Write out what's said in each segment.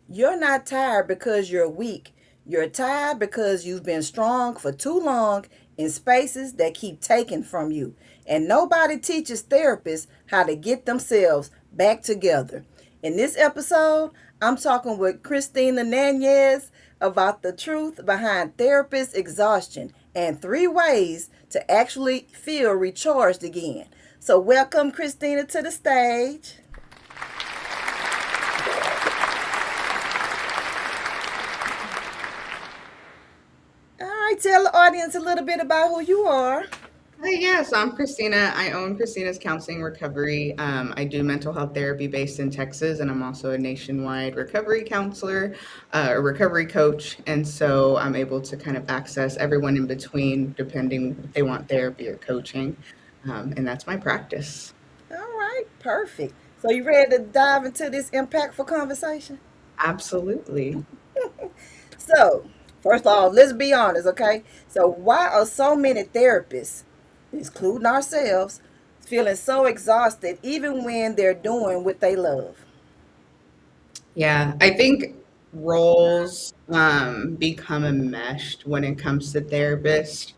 You're not tired because you're weak. You're tired because you've been strong for too long in spaces that keep taking from you. And nobody teaches therapists how to get themselves back together. In this episode, I'm talking with Cristina Nanez about the truth behind therapist exhaustion and 3 ways to actually feel recharged again. So, welcome, Christina, to the stage. All right, tell the audience a little bit about who you are. Hi, yes, I'm Christina. I own Christina's Counseling Recovery. I do mental health therapy based in Texas, and I'm also a nationwide recovery counselor, a recovery coach. And so I'm able to kind of access everyone in between, depending if they want therapy or coaching. And that's my practice. All right, perfect. So, you ready to dive into this impactful conversation? Absolutely. So, first of all, let's be honest, okay? So, why are so many therapists, including ourselves, feeling so exhausted even when they're doing what they love? Yeah, I think roles become enmeshed when it comes to therapists.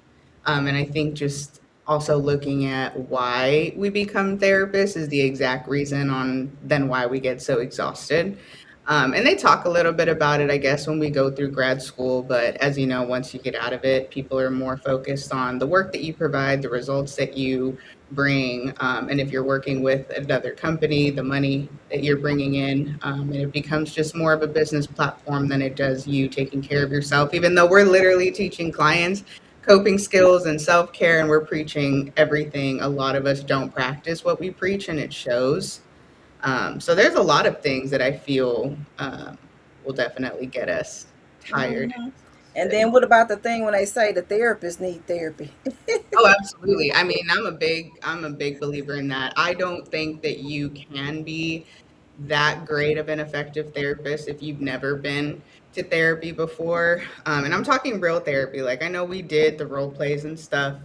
And I think just also looking at why we become therapists is the exact reason on then why we get so exhausted. And they talk a little bit about it, I guess, when we go through grad school. But as you know, once you get out of it, people are more focused on the work that you provide, the results that you bring, and if you're working with another company, the money that you're bringing in, and it becomes just more of a business platform than it does you taking care of yourself, even though we're literally teaching clients coping skills and self-care and we're preaching everything. A lot of us don't practice what we preach and it shows. So there's a lot of things that I feel will definitely get us tired Hmm. and And exhausted. then, what about the thing when they say the therapists need therapy? Oh, absolutely. I mean, I'm a big believer in that. I don't think that you can be that great of an effective therapist if you've never been to therapy before. And I'm talking real therapy. Like I know we did the role plays and stuff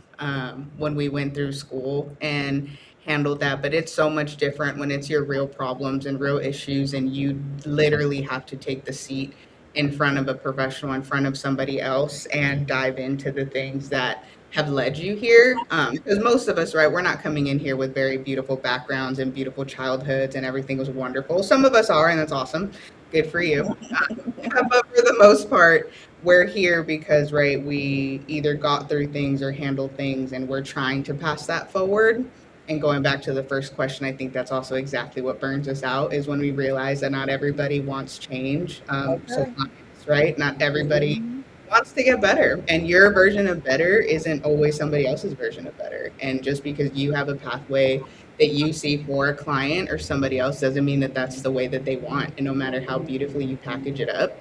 when we went through school and handled that, but it's so much different when it's your real problems and real issues, and you literally have to take the seat in front of a professional, in front of somebody else, and dive into the things that have led you here. Because most of us, right, we're not coming in here with very beautiful backgrounds and beautiful childhoods and everything was wonderful. Some of us are, and that's awesome. Good for you. But for the most part, we're here because, right, we either got through things or handled things, and we're trying to pass that forward. And going back to the first question, I think that's also exactly what burns us out is when we realize that not everybody wants change. So Okay. clients, right? Not everybody Hmm. wants to get better. And your version of better isn't always somebody else's version of better. And just because you have a pathway that you see for a client or somebody else doesn't mean that that's the way that they want. And no matter how beautifully you package it up,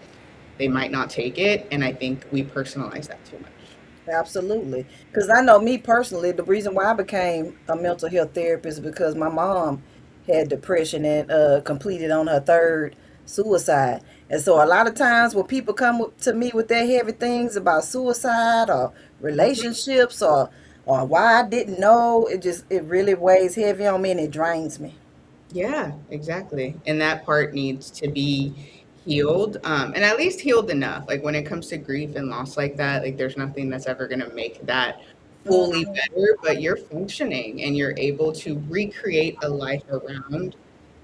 they might not take it. And I think we personalize that too much. Absolutely. Because I know me personally, the reason why I became a mental health therapist is because my mom had depression and completed on her third suicide. And so a lot of times when people come to me with their heavy things about suicide or Mhm. relationships or why I didn't know, it really weighs heavy on me and it drains me. Yeah, exactly. And that part needs to be healed, and at least healed enough. Like when it comes to grief and loss like that, like there's nothing that's ever going to make that fully Mhm. better, but you're functioning and you're able to recreate a life around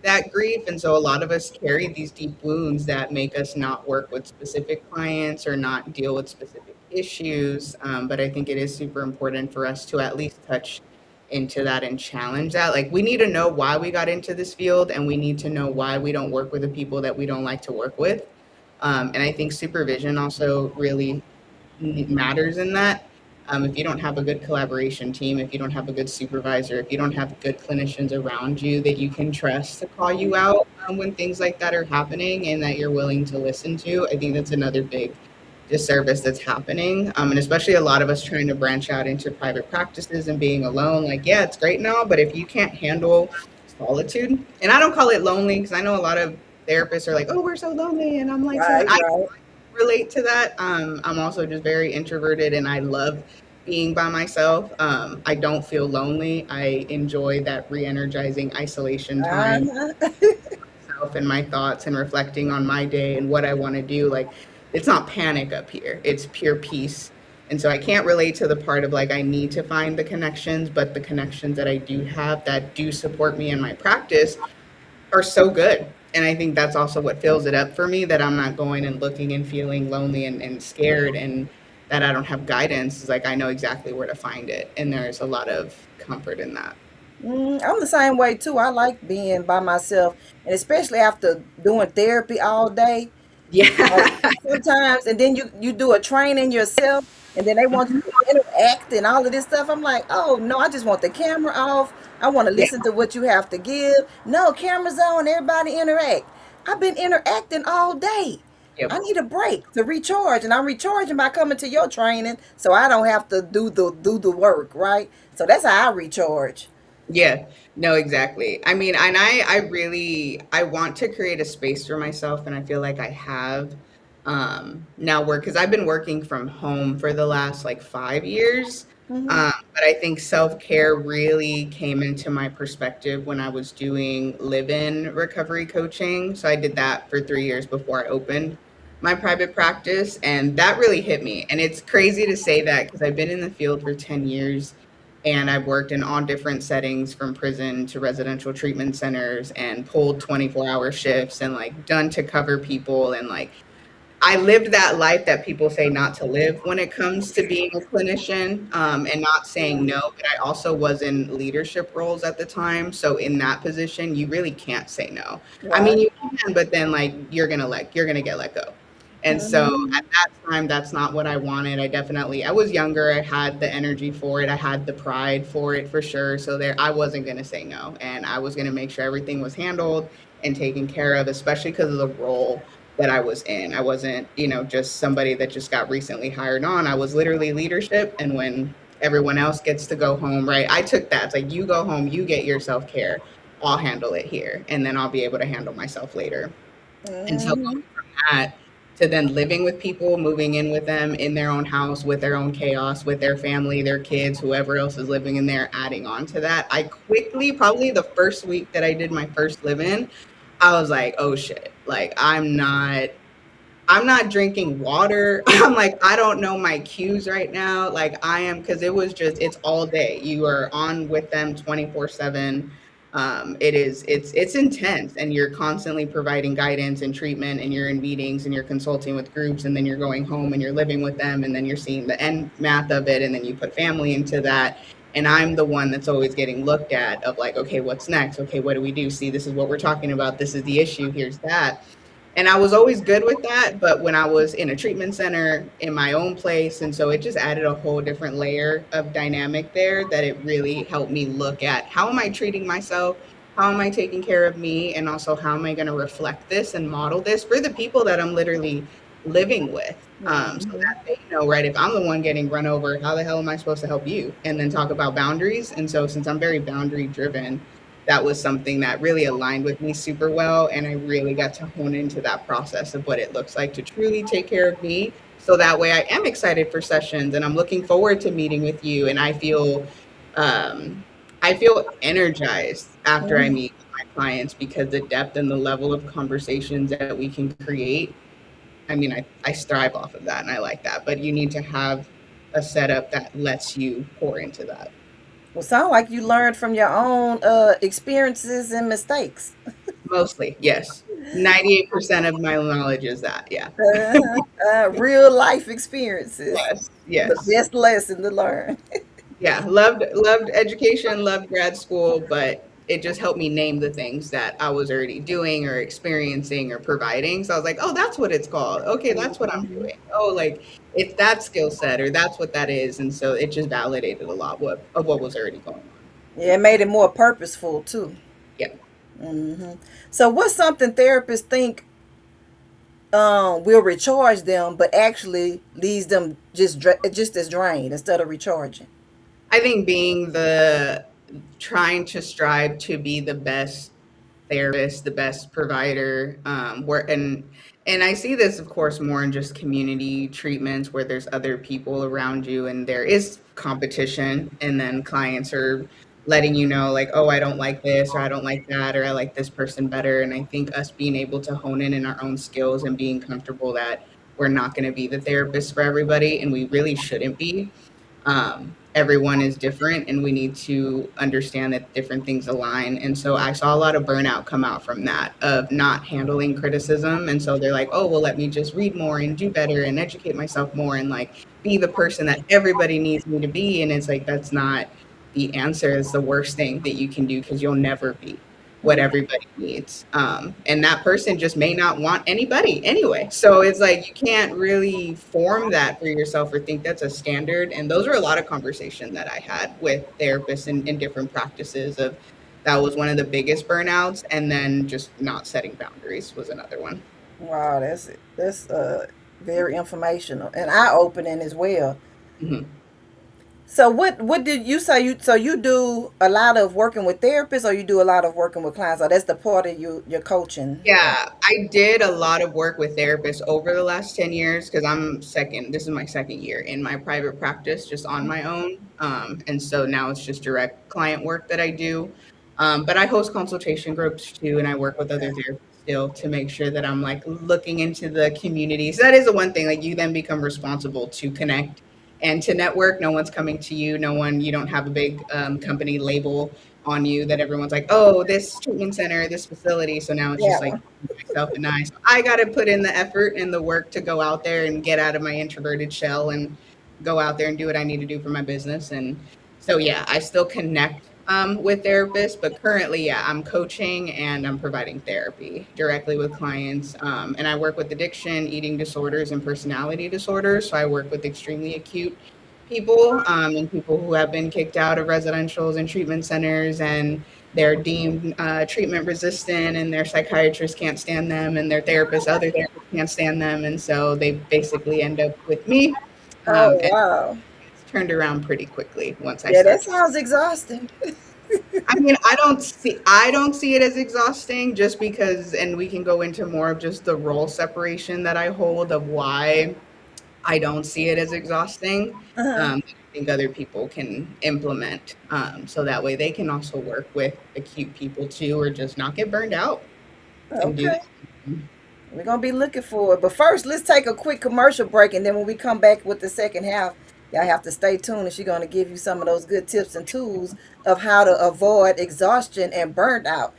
that grief. And so a lot of us carry these deep wounds that make us not work with specific clients or not deal with specific issues. But I think it is super important for us to at least touch into that and challenge that. Like we need to know why we got into this field and we need to know why we don't work with the people that we don't like to work with. And I think supervision also really matters in that. If you don't have a good collaboration team, if you don't have a good supervisor, if you don't have good clinicians around you that you can trust to call you out when things like that are happening and that you're willing to listen to, I think that's another big disservice that's happening. And especially a lot of us trying to branch out into private practices and being alone. Like, yeah, it's great now, but if you can't handle solitude, and I don't call it lonely because I know a lot of therapists are like, oh, we're so lonely. And I'm like, so Right, I right. relate to that. I'm also just very introverted and I love being by myself. I don't feel lonely. I enjoy that re energizing isolation time Uh-huh. myself and my thoughts and reflecting on my day and what I want to do, like it's not panic up here. It's pure peace. And so I can't relate to the part of like I need to find the connections, but the connections that I do have that do support me in my practice are so good. And I think that's also what fills it up for me, that I'm not going and looking and feeling lonely and scared and that I don't have guidance. Is like I know exactly where to find it. And there's a lot of comfort in that. I'm the same way too. I like being by myself, and especially after doing therapy all day. Like Yeah. sometimes, and then you do a training yourself, and then they want you to interact and all of this stuff. I'm like, oh no, I just want the camera off. I want to Yeah. listen to what you have to give. No, cameras on, everybody interact. I've been interacting all day. I Yep. need a break to recharge, and I'm recharging by coming to your training, so I don't have to do the work, right? So that's how I recharge. Yeah, no, exactly. I mean, and I really I want to create a space for myself, and I feel like I have now work because I've been working from home for the last like 5 years. Hmm. But I think self-care really came into my perspective when I was doing live-in recovery coaching. So I did that for 3 years before I opened my private practice, and that really hit me. And it's crazy to say that because I've been in the field for 10 years and I've worked in all different settings from prison to residential treatment centers and pulled 24-hour shifts and like done to cover people and like I lived that life that people say not to live when it comes to being a clinician, and not saying no. But I also was in leadership roles at the time. So in that position, you really can't say no. I mean, Right. you can, but then like you're gonna get let go. And so Hmm. at that time, that's not what I wanted. I was younger. I had the energy for it. I had the pride for it for sure. So there, I wasn't going to say no. And I was going to make sure everything was handled and taken care of, especially because of the role that I was in. I wasn't, just somebody that just got recently hired on. I was literally leadership. And when everyone else gets to go home, right? I took that. It's like, you go home, you get your self care. I'll handle it here. And then I'll be able to handle myself later. And so Hmm. going from that to then living with people, moving in with them in their own house, with their own chaos, with their family, their kids, whoever else is living in there, adding on to that, I quickly, probably the first week that I did my first live in, I was like, oh shit, like I'm not drinking water. I'm like, I don't know my cues right now. Like I am, because it's all day. You are on with them 24/7. It's intense, and you're constantly providing guidance and treatment, and you're in meetings and you're consulting with groups, and then you're going home and you're living with them, and then you're seeing the end math of it, and then you put family into that. And I'm the one that's always getting looked at of like, okay, what's next? Okay, what do we do? See, this is what we're talking about. This is the issue. Here's that. And I was always good with that, but when I was in a treatment center in my own place, and so it just added a whole different layer of dynamic there, that it really helped me look at how am I treating myself? How am I taking care of me? And also, how am I going to reflect this and model this for the people that I'm literally living with? So Hmm. that they know, right? If I'm the one getting run over, how the hell am I supposed to help you? And then talk about boundaries. And so, since I'm very boundary driven, that was something that really aligned with me super well. And I really got to hone into that process of what it looks like to truly take care of me. So that way I am excited for sessions and I'm looking forward to meeting with you. And um, I feel energized after I Hmm. meet with my clients because the depth and the level of conversations that we can create. I mean, I strive off of that and I like that, but you need to have a setup that lets you pour into that. Well, sound like you learned from your own experiences and mistakes. Mostly, yes. 98% of my knowledge is that, yeah. Real life experiences. Yes, The yes. best lesson to learn. Yeah, loved education, loved grad school, but it just helped me name the things that I was already doing or experiencing or providing. So I was like, "Oh, that's what it's called. Okay, that's what I'm Hmm. doing. Oh, like it's that skill set or that's what that is." And so it just validated a lot of what was already going on. Yeah, it made it more purposeful too. Yeah. Hmm. So, what's something therapists think will recharge them, but actually leaves them just as drained instead of recharging? I think being the trying to strive to be the best therapist, the best provider, where and I see this, of course, more in just community treatments where there's other people around you and there is competition, and then clients are letting you know, like, oh, I don't like this, or I don't like that, or I like this person better. And I think us being able to hone in our own skills and being comfortable that we're not going to be the therapist for everybody, and we really shouldn't be. Everyone is different, and we need to understand that different things align. And so I saw a lot of burnout come out from that, of not handling criticism. And so they're like, oh, well, let me just read more and do better and educate myself more and like be the person that everybody needs me to be. And it's like, that's not the answer. Is the worst thing that you can do, because you'll never be what everybody needs. And that person just may not want anybody anyway. So it's like you can't really form that for yourself or think that's a standard. And those are a lot of conversation that I had with therapists in different practices of that was one of the biggest burnouts. And then just not setting boundaries was another one. Wow, that's very informational and eye opening as well. Mhm. So what did you say you do a lot of working with therapists or you do a lot of working with clients? Or that's the part of your coaching. Yeah, I did a lot of work with therapists over the last 10 years because this is my second year in my private practice just on my own. And so now it's just direct client work that I do. But I host consultation groups too, and I work with other therapists still to make sure that I'm like looking into the community. So that is the one thing, like you then become responsible to connect and to network. No one's coming to you. You don't have a big company label on you that everyone's like, oh, this treatment center, this facility. So now it's just like Yeah. myself and I. So I got to put in the effort and the work to go out there and get out of my introverted shell and go out there and do what I need to do for my business. And so, yeah, I still connect with therapists, but currently, yeah, I'm coaching and I'm providing therapy directly with clients. And I work with addiction, eating disorders, and personality disorders. So I work with extremely acute people and people who have been kicked out of residentials and treatment centers, and they're deemed treatment resistant, and their psychiatrists can't stand them, and their therapists, other therapists can't stand them. And so they basically end up with me. Oh And wow. it's turned around pretty quickly once I Yeah, that start. sounds exhausting. I mean, I don't see it as exhausting just because, and we can go into more of just the role separation that I hold of why I don't see it as exhausting. Uh-huh. I think other people can implement, so that way they can also work with acute people too, or just not get burned out and do the Okay. same. We're gonna be looking for it. But first, let's take a quick commercial break, and then when we come back with the second half, y'all have to stay tuned, and she's gonna give you some of those good tips and tools of how to avoid exhaustion and burnt out.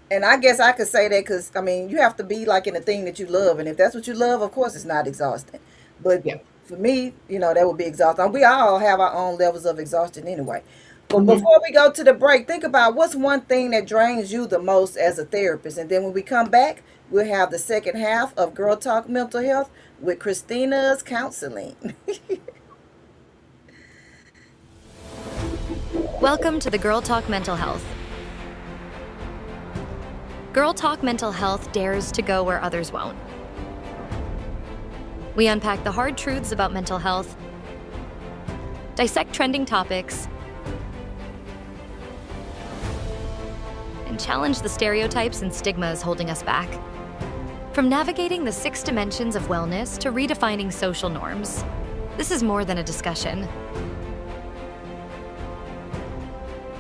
And I guess I could say that because I mean, you have to be like in a thing that you love, and if that's what you love, of course, it's not exhausting. But Yeah. for me, that would be exhausting. We all have our own levels of exhaustion anyway. But Hmm. before we go to the break, think about what's one thing that drains you the most as a therapist. And then when we come back, we'll have the second half of Girl Talk Mental Health with Christina's counseling. Welcome to the Girl Talk Mental Health. Girl Talk Mental Health dares to go where others won't. We unpack the hard truths about mental health, dissect trending topics, and challenge the stereotypes and stigmas holding us back. From navigating the 6 dimensions of wellness to redefining social norms, this is more than a discussion.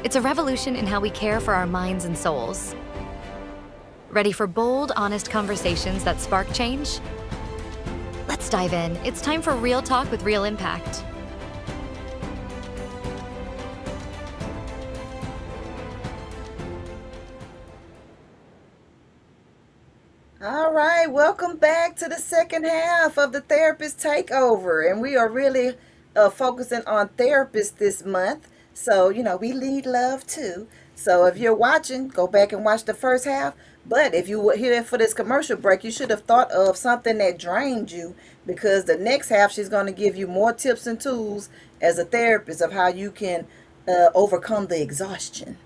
It's a revolution in how we care for our minds and souls. Ready for bold, honest conversations that spark change? Let's dive in. It's time for Real Talk with Real Impact. All right, welcome back to the second half of the Therapist Takeover. And we are really focusing on therapists this month. So, we lead love too. So, if you're watching, go back and watch the first half. But if you were here for this commercial break, you should have thought of something that drained you because the next half, she's going to give you more tips and tools as a therapist of how you can overcome the exhaustion.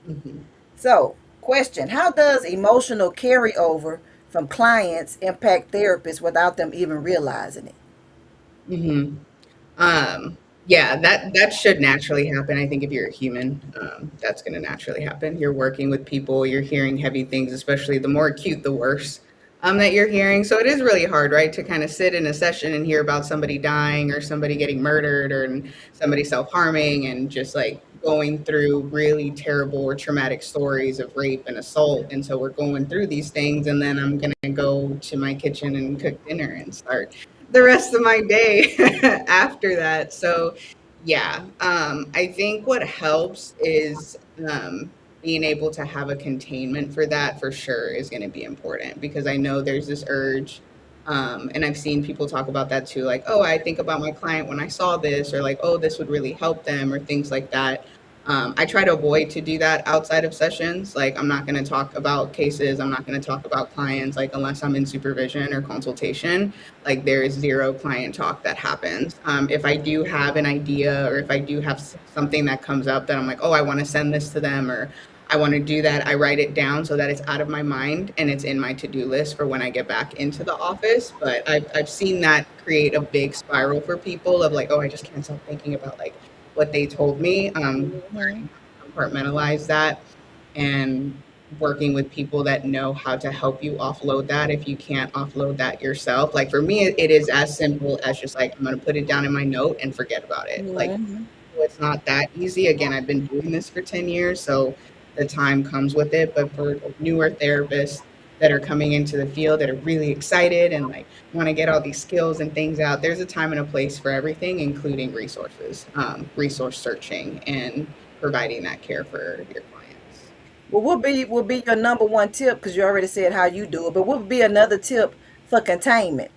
Hmm. So, question: how does emotional carryover from clients impact therapists without them even realizing it? Hmm. Yeah, that should naturally happen. I think if you're a human, that's going to naturally happen. You're working with people, you're hearing heavy things, especially the more acute, the worse. that you're hearing. So it is really hard, right, to kind of sit in a session and hear about somebody dying or somebody getting murdered or somebody self-harming and just like going through really terrible or traumatic stories of rape and assault. And so we're going through these things, and then I'm going to go to my kitchen and cook dinner and start the rest of my day after that. So yeah, I think what helps is being able to have a containment for that for sure is going to be important, because I know there's this urge. And I've seen people talk about that too, like, oh, I think about my client when I saw this, or like, oh, this would really help them, or things like that. I try to avoid to do that outside of sessions. Like, I'm not going to talk about cases. I'm not going to talk about clients, like, unless I'm in supervision or consultation. Like, there is zero client talk that happens. If I do have an idea, or if I do have something that comes up that I'm like, oh, I want to send this to them, or I want to do that, I write it down so that it's out of my mind and it's in my to-do list for when I get back into the office. But I've seen that create a big spiral for people of like, oh, I just can't stop thinking about like what they told me. Hmm. Learning how to compartmentalize that, and working with people that know how to help you offload that if you can't offload that yourself. Like for me, it is as simple as just like, I'm going to put it down in my note and forget about it. Like, Hmm. it's not that easy. Again, I've been doing this for 10 years, so the time comes with it. But for newer therapists that are coming into the field that are really excited and like want to get all these skills and things out, there's a time and a place for everything, including resources, resource searching, and providing that care for your clients. Well, what be your number one tip? Because you already said how you do it, but what would be another tip for containment?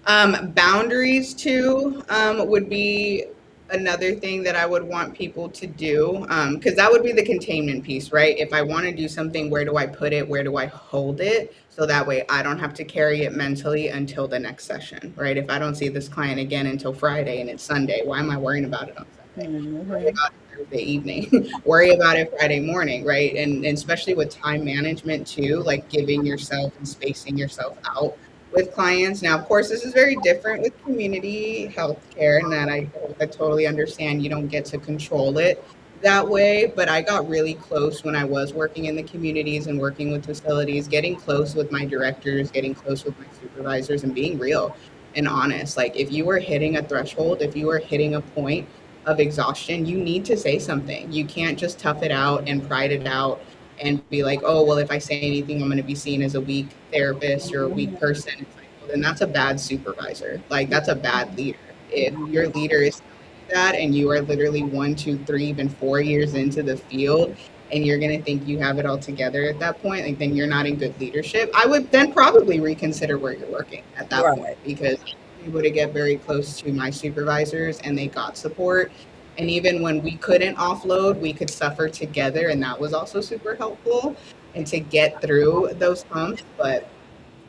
Boundaries too would be another thing that I would want people to do, because that would be the containment piece, right? If I want to do something, where do I put it? Where do I hold it? So that way I don't have to carry it mentally until the next session, right? If I don't see this client again until Friday and it's Sunday, why am I worrying about it on Sunday? Worry Hmm. about it Thursday evening. Worry about it Friday morning, right? And especially with time management too, like giving yourself and spacing yourself out with clients. Now, of course, this is very different with community healthcare, and that I totally understand you don't get to control it that way. But I got really close when I was working in the communities and working with facilities, getting close with my directors, getting close with my supervisors, and being real and honest. Like, if you were hitting a threshold, if you were hitting a point of exhaustion, you need to say something. You can't just tough it out and pride it out and be like, oh, well, if I say anything, I'm going to be seen as a week therapist or a weak person. It's like, well, then that's a bad supervisor. Like, that's a bad leader. If your leader is telling you that, and you are literally 1, 2, 3, even 4 years into the field, and you're going to think you have it all together at that point, like, then you're not in good leadership. I would then probably reconsider where you're working at that point, Right. because I was able to get very close to my supervisors and they got support. And even when we couldn't offload, we could suffer together. And that was also super helpful and to get through those humps. But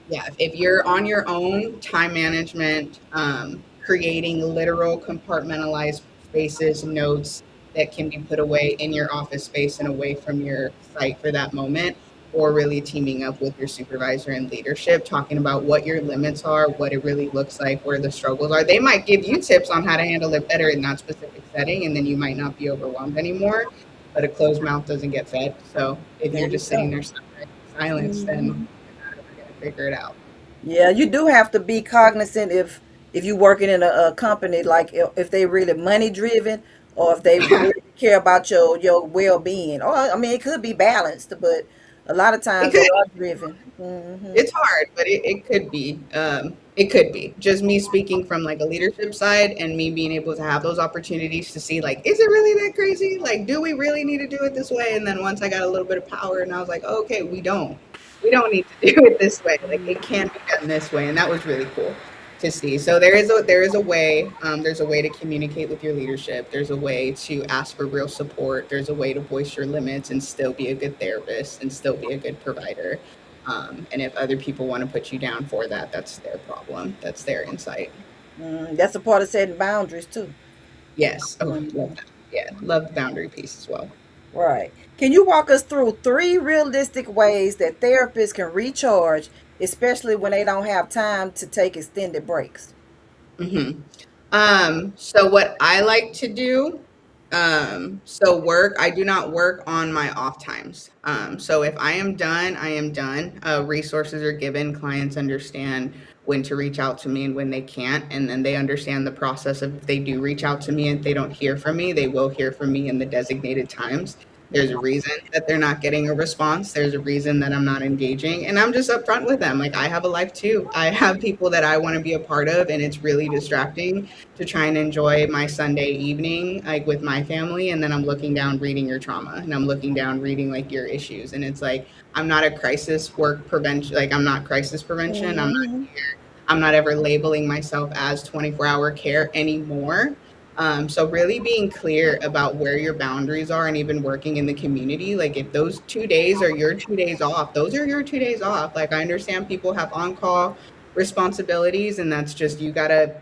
yeah, if you're on your own, time management, creating literal compartmentalized spaces, notes that can be put away in your office space and away from your site for that moment, or really teaming up with your supervisor and leadership, talking about what your limits are, what it really looks like, where the struggles are. They might give you tips on how to handle it better in that specific setting, and then you might not be overwhelmed anymore. But a closed mouth doesn't get fed. So if There you're you just sitting go. there suffering in silence, then Hmm. you're not ever going to figure it out. Yeah, you do have to be cognizant if you're working in a company, like if they really money driven, or if they really care about your well being. Or I mean, it could be balanced, but a lot of It times they could. are driven. Hmm. It's hard, but it could be. It could be just me speaking from like a leadership side and me being able to have those opportunities to see like, is it really that crazy? Like, do we really need to do it this way? And then once I got a little bit of power, and I was like, oh, okay, we don't need to do it this way. Like, it can be done this way, and that was really cool to see. So there is a way. There's a way to communicate with your leadership. There's a way to ask for real support. There's a way to voice your limits and still be a good therapist and still be a good provider. And if other people want to put you down for that, that's their problem. That's their insight. That's a part of setting boundaries too. Yes. Oh, love Mhm. that. Yeah, love the boundary piece as well. Right. Can you walk us through three realistic ways that therapists can recharge, especially when they don't have time to take extended breaks? So what I like to do, So work, I do not work on my off times. So if I am done, I am done. Resources are given, clients understand when to reach out to me and when they can't. And then they understand the process of if they do reach out to me and they don't hear from me, they will hear from me in the designated times. There's a reason that they're not getting a response. There's a reason that I'm not engaging. And I'm just upfront with them. Like, I have a life too. I have people that I want to be a part of, and it's really distracting to try and enjoy my Sunday evening, like with my family. And then I'm looking down reading your trauma, and I'm looking down reading like your issues. And it's like, I'm not a crisis work prevention. Like, I'm not crisis prevention. Mm-hmm. I'm not ever labeling myself as 24-hour care anymore. So really being clear about where your boundaries are, and even working in the community. Like, if those 2 days are your 2 days off, those are your 2 days off. Like, I understand people have on-call responsibilities, and that's just, you gotta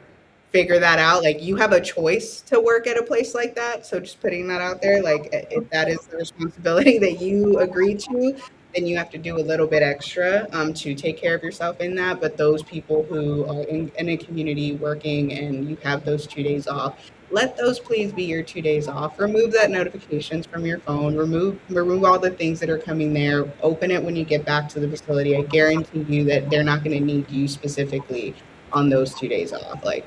figure that out. Like, you have a choice to work at a place like that. So just putting that out there, like, if that is the responsibility that you agree to, then you have to do a little bit extra to take care of yourself in that. But those people who are in a community working and you have those 2 days off, let those please be your 2 days off. Remove that notifications from your phone. Remove all the things that are coming there. Open it when you get back to the facility. I guarantee you that they're not going to need you specifically on those 2 days off. Like,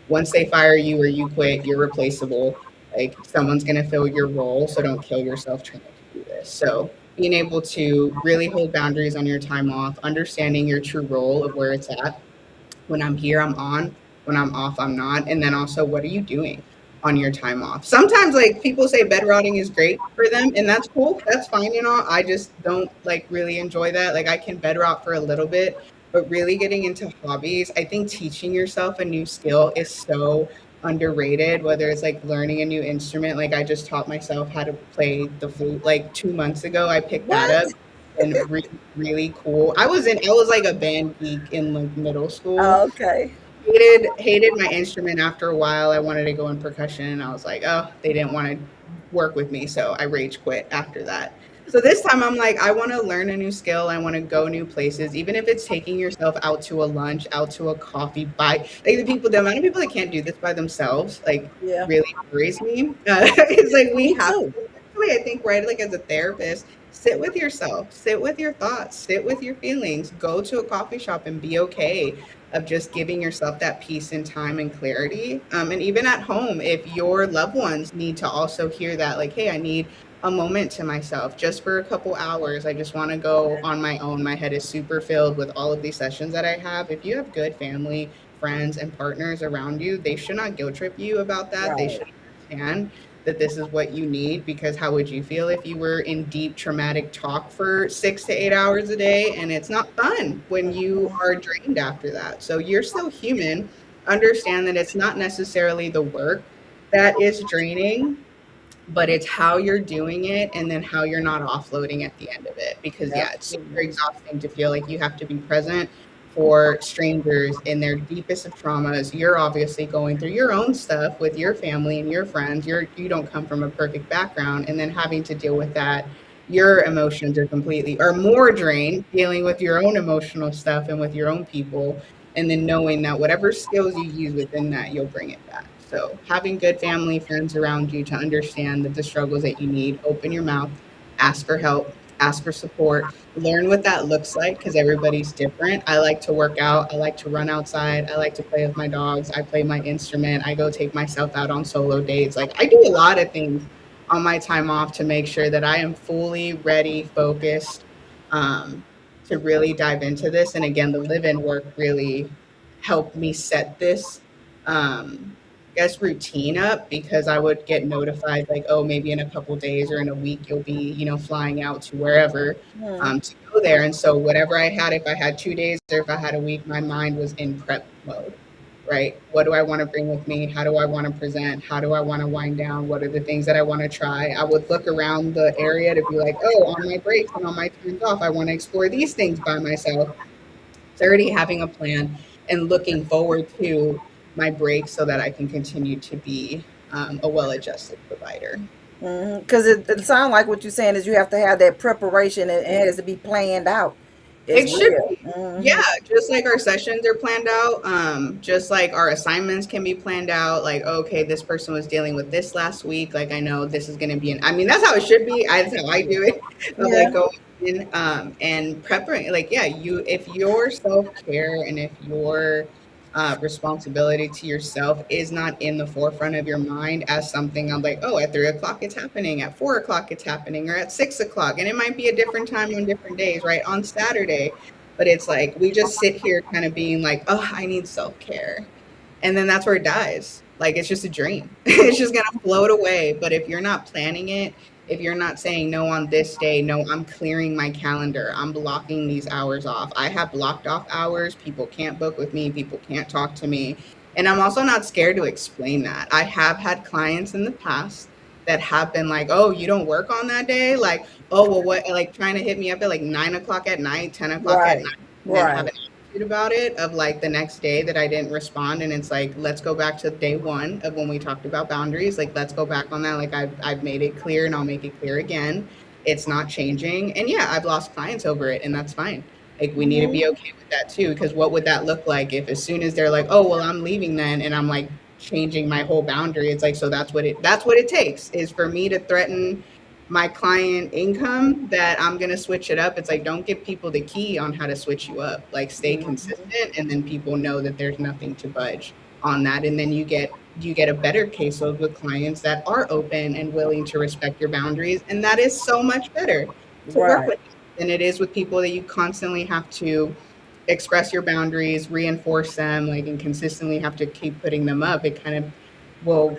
once they fire you or you quit, you're replaceable. Like, someone's going to fill your role. So don't kill yourself trying to do this. So being able to really hold boundaries on your time off, understanding your true role of where it's at. When I'm here, I'm on. When I'm off, I'm not. And then also, what are you doing on your time off? Sometimes, like, people say bed rotting is great for them, and that's cool. That's fine, you know. I just don't like really enjoy that. Like, I can bed rot for a little bit, but really getting into hobbies, I think teaching yourself a new skill is so underrated. Whether it's like learning a new instrument, like I just taught myself how to play the flute like 2 months ago. I picked that What? up and really cool. I was like a band geek in like middle school. Oh, okay. Hated my instrument after a while. I wanted to go in percussion, and I was like, oh, they didn't want to work with me, so I rage quit after that. So this time I'm like, I want to learn a new skill. I want to go new places, even if it's taking yourself out to a lunch, out to a coffee, buy like the amount of people that can't do this by themselves, like, Yeah. really worries me. It's like we Me have too. to, especially I think, right, like as a therapist, sit with yourself, sit with your thoughts, sit with your feelings, go to a coffee shop and be okay of just giving yourself that peace and time and clarity. And even at home, if your loved ones need to also hear that, like, hey, I need a moment to myself just for a couple hours. I just want to go on my own. My head is super filled with all of these sessions that I have. If you have good family, friends, and partners around you, they should not guilt trip you about that. They Right. should understand that this is what you need, because how would you feel if you were in deep traumatic talk for 6 to 8 hours a day? And it's not fun when you are drained after that. So you're still human. Understand that it's not necessarily the work that is draining, but it's how you're doing it, and then how you're not offloading at the end of it. Because yeah, it's super Absolutely. exhausting to feel like you have to be present for strangers in their deepest of traumas. You're obviously going through your own stuff with your family and your friends. You don't come from a perfect background, and then having to deal with that, your emotions are more drained dealing with your own emotional stuff and with your own people, and then knowing that whatever skills you use within that, you'll bring it back. So having good family, friends around you to understand that the struggles that you need, open your mouth, ask for help, ask for support, learn what that looks like, because everybody's different. I like to work out. I like to run outside. I like to play with my dogs. I play my instrument. I go take myself out on solo dates. Like, I do a lot of things on my time off to make sure that I am fully ready, focused, um, to really dive into this. And again, the live in work really helped me set this, I guess, routine up, because I would get notified like, oh, maybe in a couple days or in a week you'll be, flying out to wherever, Hmm. to go there. And so whatever I had, if I had 2 days or if I had a week, my mind was in prep mode. Right? What do I want to bring with me? How do I want to present? How do I want to wind down? What are the things that I want to try? I would look around the area to be like, oh, on my breaks and on my times off, I want to explore these things by myself. So already having a plan and looking forward to my breaks so that I can continue to be, a well-adjusted provider. Because it sounds like what you're saying is you have to have that preparation, and it has to be planned out. It's It should real. be. Yeah, Mm-hmm. just like our sessions are planned out, just like our assignments can be planned out. Like, okay, this person was dealing with this last week. Like, I know this is going to be an. I mean, that's how it should be. That's how I do it. Of like Yeah. going in, and preparing. Like, yeah, you if your self care and if your responsibility to yourself is not in the forefront of your mind as something I'm like, oh, at 3 o'clock it's happening, at 4 o'clock it's happening, or at 6 o'clock, and it might be a different time on different days, right? On Saturday, but it's like we just sit here kind of being like, oh, I need self care. And then that's where it dies. Like it's just a dream. It's just going to float away. But if you're not planning it, if you're not saying no on this day, no, I'm clearing my calendar, I'm blocking these hours off. I have blocked off hours. People can't book with me, people can't talk to me. And I'm also not scared to explain that. I have had clients in the past that have been like, oh, you don't work on that day? Like, oh, well, what? Like trying to hit me up at like 9 o'clock at night, 10 o'clock at Right. night, and then have Right. an attitude about it of like the next day that I didn't respond. And it's like, let's go back to day one of when we talked about boundaries. Like, let's go back on that. Like, I've made it clear and I'll make it clear again. It's not changing. And yeah, I've lost clients over it, and that's fine. Like, we need to be Mm-hmm. okay with that too. Because what would that look like if, as soon as they're like, oh, well, I'm leaving then, and I'm like, changing my whole boundary. It's like, so that's what it takes is for me to threaten my client income that I'm going to switch it up. It's like, don't give people the key on how to switch you up. Like, stay Mm-hmm. consistent, and then people know that there's nothing to budge on that. And then you get a better caseload with clients that are open and willing to respect your boundaries. And that is so much better to work Right. with than it is with people that you constantly have to express your boundaries, reinforce them, like, and consistently have to keep putting them up. It kind of will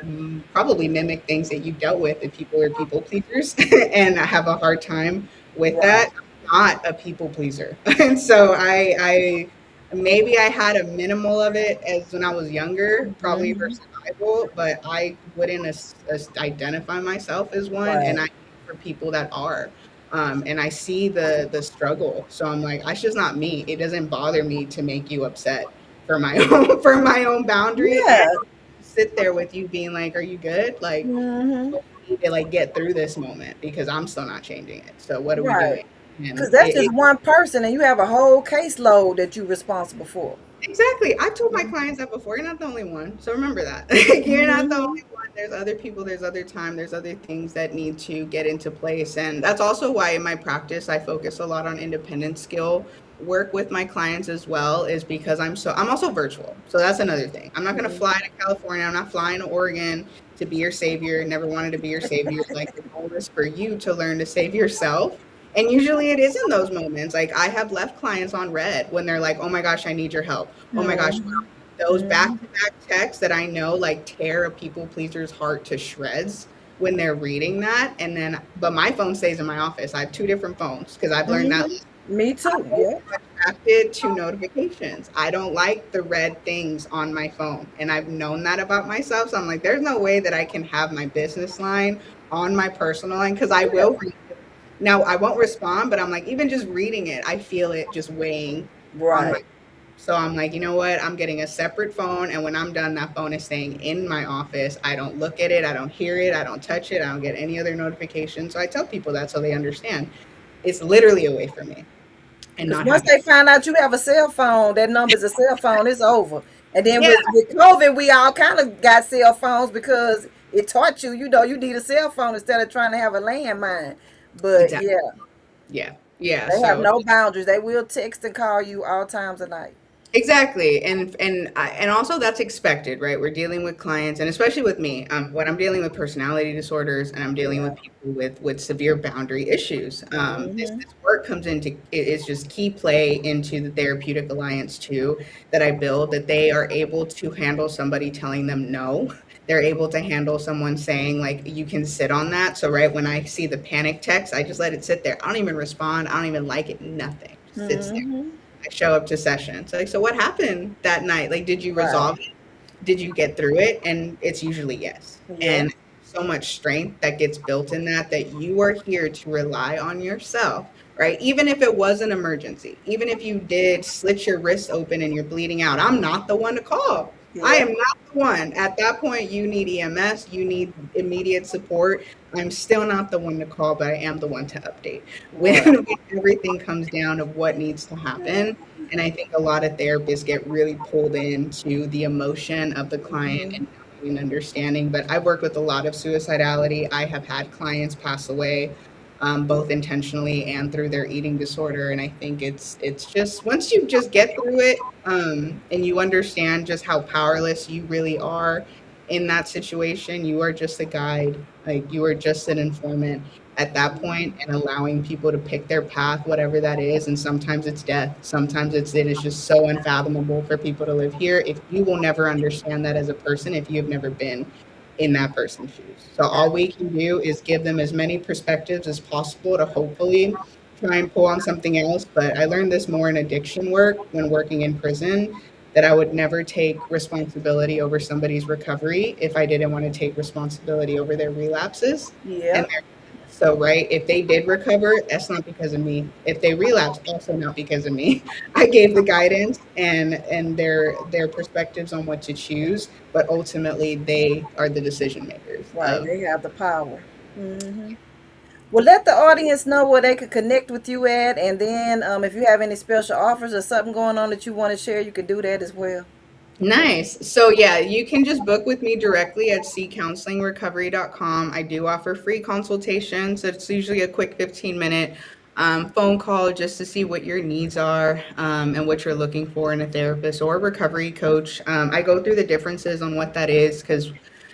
probably mimic things that you've dealt with if people are people pleasers and I have a hard time with Right. that. I'm not a people pleaser. And so I maybe I had a minimal of it as when I was younger, probably for Mm-hmm. survival, but I wouldn't identify myself as one. And Right. I for people that are. And I see the struggle. So I'm like, that's just not me. It doesn't bother me to make you upset for my own for my own boundary. And I Yeah. don't sit there with you being like, are you good? Like, Mm-hmm. we need to like get through this moment because I'm still not changing it. So what are we Right. doing? Because And that's just it one person, and you have a whole caseload that you're responsible for. exactly. I've told my clients that before. You're not the only one. So remember that. You're not the Mm-hmm. only one. There's other people, there's other time, there's other things that need to get into place. And that's also why in my practice I focus a lot on independent skill work with my clients as well, is because I'm also virtual. So that's another thing. I'm not gonna fly to California, I'm not flying to Oregon to be your savior. Never wanted to be your savior. Like, the goal is for you to learn to save yourself. And usually it is in those moments. Like, I have left clients on red when they're like, oh my gosh, I need your help. Oh my gosh, Mm-hmm. those Mm-hmm. back to back texts that I know like tear a people pleaser's heart to shreds when they're reading that. And then, but my phone stays in my office. I have two different phones because I've learned that Mm-hmm. Me too. I'm Yeah. attracted to notifications. I don't like the red things on my phone. And I've known that about myself. So I'm like, there's no way that I can have my business line on my personal line because I Yeah. will read it. Now, I won't respond, but I'm like, even just reading it, I feel it just weighing on my. Right. So I'm like, you know what? I'm getting a separate phone. And when I'm done, that phone is staying in my office. I don't look at it. I don't hear it. I don't touch it. I don't get any other notifications. So I tell people that so they understand. It's literally a way for me and Because not once having. they find out you have a cell phone, that number's a cell phone, it's over. And then Yeah, with COVID, we all kind of got cell phones because it taught you, you need a cell phone instead of trying to have a landmine. But exactly. yeah, Yeah. Yeah. they have So no boundaries. They will text and call you all times of night. exactly, and also that's expected, right? We're dealing with clients, and especially with me, when I'm dealing with personality disorders, and I'm dealing Yeah. with people with severe boundary issues. This Mm-hmm. this work comes into it is just key play into the therapeutic alliance too that I build. That they are able to handle somebody telling them no. They're able to handle someone saying like, you can sit on that. So right when I see the panic text, I just let it sit there. I don't even respond. I don't even like it. Nothing. Just sits there. Mm-hmm. I show up to sessions. Like, so what happened that night? Like, did you Right. resolve it? Did you get through it? And it's usually yes. Yeah. And so much strength that gets built in that, that you are here to rely on yourself, right? Even if it was an emergency, even if you did slit your wrist open and you're bleeding out, I'm not the one to call. I Yeah. am not the one. At that point, you need EMS, you need immediate support. I'm still not the one to call, but I am the one to update when, Right. when everything comes down of what needs to happen. And I think a lot of therapists get really pulled into the emotion of the client Mm-hmm. and knowing and understanding. But I've worked with a lot of suicidality. I have had clients pass away, both intentionally and through their eating disorder. And I think it's just once you just get through it, and you understand just how powerless you really are in that situation, you are just a guide, like you are just an informant at that point, and allowing people to pick their path, whatever that is. And sometimes it's death, sometimes it is just so unfathomable for people to live here. If you will never understand that as a person, if you've never been in that person's shoes. So all we can do is give them as many perspectives as possible to hopefully try and pull on something else. But I learned this more in addiction work when working in prison, that I would never take responsibility over somebody's recovery if I didn't want to take responsibility over their relapses and Yep. their so right, if they did recover, that's not because of me. If they relapse, also not because of me. I gave the guidance and their perspectives on what to choose, but ultimately they are the decision makers Right. of. They have the power. Hmm. Well, let the audience know where they could connect with you at, and then if you have any special offers or something going on that you want to share, you can do that as well. Nice. So yeah, you can just book with me directly at ccounselingrecovery.com. I do offer free consultations. It's usually a quick 15-minute phone call just to see what your needs are, and what you're looking for in a therapist or a recovery coach. I go through the differences on what that is because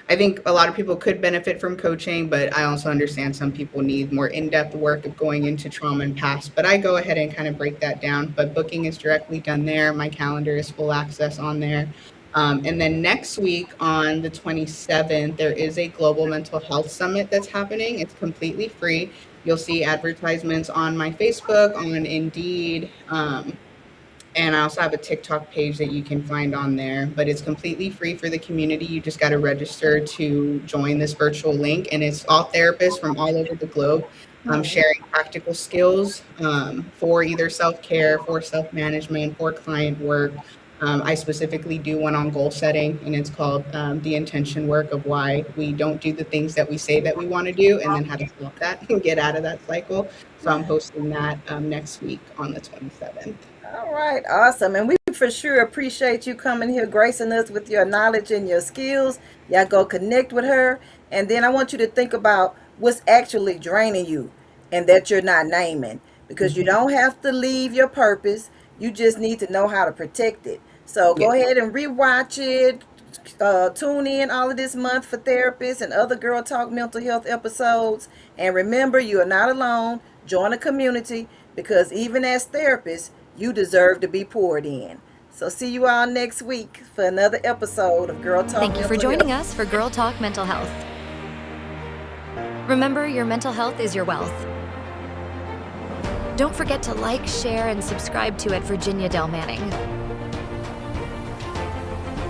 I think a lot of people could benefit from coaching, but I also understand some people need more in-depth work of going into trauma and past. But I go ahead and kind of break that down. But booking is directly done there. My calendar is full access on there. And then next week on the 27th, there is a global mental health summit that's happening. It's completely free. You'll see advertisements on my Facebook, on Indeed, and I also have a TikTok page that you can find on there, but it's completely free for the community. You just got to register to join this virtual link, and it's all therapists from all over the globe, Hmm. sharing practical skills, for either self care, for self management, for client work. I specifically do one on goal setting, and it's called The Intention Work of Why We Don't Do the Things That We Say That We Want to Do, and then how to stop that and get out of that cycle. So I'm hosting that next week on the 27th. All right, awesome. And we for sure appreciate you coming here, gracing us with your knowledge and your skills. Y'all go connect with her. And then I want you to think about what's actually draining you and that you're not naming. Because you Mhm. don't have to leave your purpose. You just need to know how to protect it. So Yeah. go ahead and rewatch it. Tune in all of this month for therapists and other Girl Talk mental health episodes. And remember, you are not alone. Join a community because even as therapists, you deserve to be poured in. So see you all next week for another episode of Girl Talk Thank you for Mental joining Health. us for Girl Talk Mental Health. Remember, your mental health is your wealth. Don't forget to like, share, and subscribe to at Virginia Del Manning.